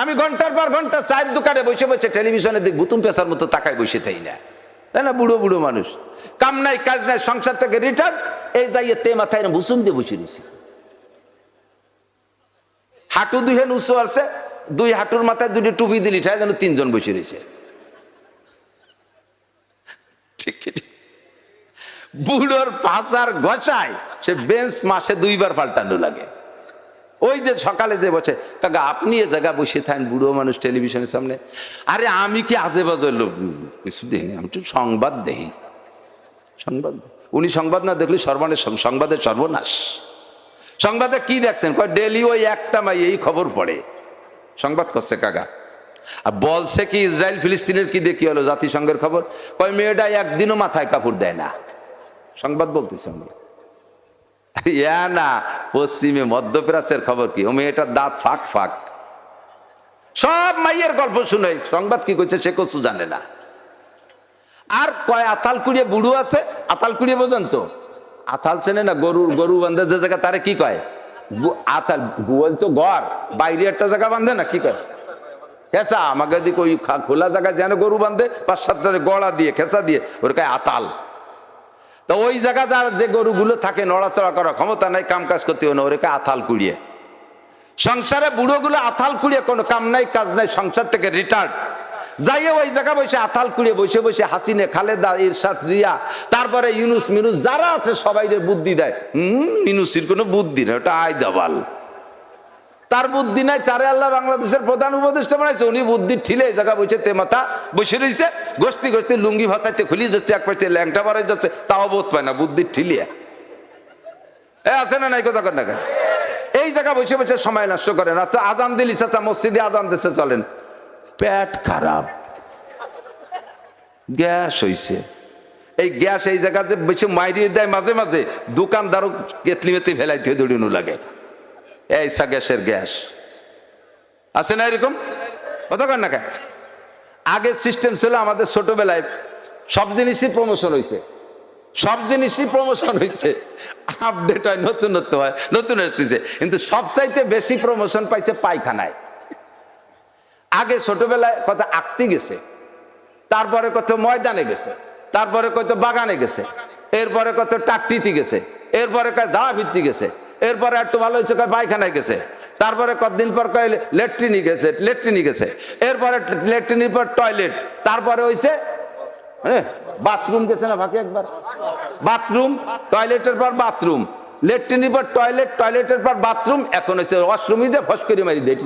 আমি ঘন্টার পর ঘন্টা চায়ের দোকানে বসে বসে টেলিভিশনের দিক বুতুম পেশার মতো তাকায় বসে থাই না, তাই না? বুড়ো বুড়ো মানুষ, কাম নাই কাজ নাই, সংসার থেকে রিটার্ন, এই যাইয়ে তে মাথায় বুসুম দিয়ে বসে রয়েছে। হাঁটু দুহে উঁচু আছে, দুই হাঁটুর মাথায় দুটি টুপি দিলি ঠায় যেন তিনজন বসে রয়েছে। ঠিক বুড়োর পাশার ঘষায় সে বেঞ্চ মাসে 2 বার পাল্টানো লাগে। ওই যে সকালে যে বসে, কাকা আপনি এ জায়গা বসে থাকেন বুড়ো মানুষ টেলিভিশনের সামনে। আরে আমি কি আজে বাজে লোক কিছু দেখিনি, আমি তো সংবাদ দেখি। সংবাদ উনি সংবাদ না দেখলে সংবাদের সর্বনাশ। সংবাদে কি দেখছেন? কয় ডেলি ওই একটা মাই এই খবর পড়ে, সংবাদ করছে কাকা। আর বলছে কি ইসরায়েল ফিলিস্তিনের কি দেখি হলো জাতিসংঘের খবর, কয় মেয়েটা একদিনও মাথায় কাপড় দেয় না, সংবাদ বলতেছে। না, পশ্চিমে মধ্যপ্রাচ্যের খবর কি, ও মেয়েটার দাঁত ফাঁক ফাঁক। সব মাইয়ের গল্প শুনে সংবাদ কি কইছে সে কিছু জানে না। আর কয় আতাল কুড়িয়ে বুড়ো আছে, আতাল কুড়িয়ে বোঝেন তো? আতাল চেনে না? গরু বান্ধে যে জায়গা, তারে কি কয়? আতাল। গোয়াল তো ঘর, বাইরে একটা জায়গা বান্ধে না, কি কয়? খেসা। আমাকে দিকে ওই খোলা জায়গায় যেন গরু বান্ধে 5-7টা গড়া দিয়ে খেসা দিয়ে, ওর কয় আতাল। তো ওই জায়গা যার যে গরুগুলো থাকে নড়াচড়া করার ক্ষমতা নাই, কাম কাজ করতে হবে না, ওরে কয় আতাল কুড়িয়ে। সংসারে বুড়োগুলো আতাল কুড়িয়ে, কোনো কাম নাই কাজ নাই, সংসার থেকে রিটায়ার্ড, যাইয়ে ওই জায়গা বসে আতাল কুড়িয়ে বসে বসে হাসিনে, খালেদা, ইরশাদ, জিয়া, তারপরে ইউনুস মিনুস যারা আছে সবাই বুদ্ধি দেয়। ইউনুসির কোনো বুদ্ধি নেই, ওটা আয় দাবাল, তার বুদ্ধি নাই। তারে আল্লাহ বাংলাদেশের প্রধান উপদেষ্টা বানাইছে, উনি বুদ্ধি ঠিলে এই জায়গা বসে তে মাথা বসে রয়েছে, গোষ্ঠী গোষ্ঠী লুঙ্গি ভাষাইতে খুলিয়ে যাচ্ছে, এক পাশে ল্যাংটা বাড়াই যাচ্ছে, তাও বোধ পায় না, বুদ্ধি ঠিলিয়ে আছে না নাই কথা কর না। এই জায়গা বসে বসে সময় নষ্ট করেন। আচ্ছা আজান দিলি, চাচা মসজিদে আজান দিচ্ছে চলেন, পেট খারাপ, গ্যাস হইছে। এই গ্যাস এই জায়গা যে বেশি মাইরিয়ে দেয়, মাঝে মাঝে দোকানদারও কেতলি মেতলি ফেলাইতে দৌড়ানো লাগে, এইসা গ্যাসের গ্যাস আছে না এরকম কথা কর না। আগে সিস্টেম ছিল আমাদের ছোটবেলায়, সব জিনিসই প্রমোশন হয়েছে, সব জিনিসই প্রমোশন হয়েছে, আপডেট হয়, নতুনত্ব হয়, নতুন আসতেছে, কিন্তু সবচাইতে বেশি প্রমোশন পাইছে পায়খানায়। আগে ছোটবেলায় কত আঁকতে গেছে, তারপরে কত ময়দানে গেছে, তারপরে কত বাগানে গেছে, এরপরে কত টাট্টিতে গেছে, এরপরে কয় জামা ভিত্তি গেছে, এরপরে একটু ভালো হয়েছে কয় পায়খানায় গেছে, তারপরে কতদিন পর কয় ল্যাট্রিনে গেছে, এরপরে ল্যাট্রিনের পর টয়লেট, তারপরে হয়েছে বাথরুম গেছে না বাকি একবার, বাথরুম, টয়লেটের পর বাথরুম, ল্যাট্রিনের পর টয়লেট, টয়লেটের পর বাথরুম, এখন হচ্ছে ওয়াশরুমই যে ফস করে মারি দিয়ে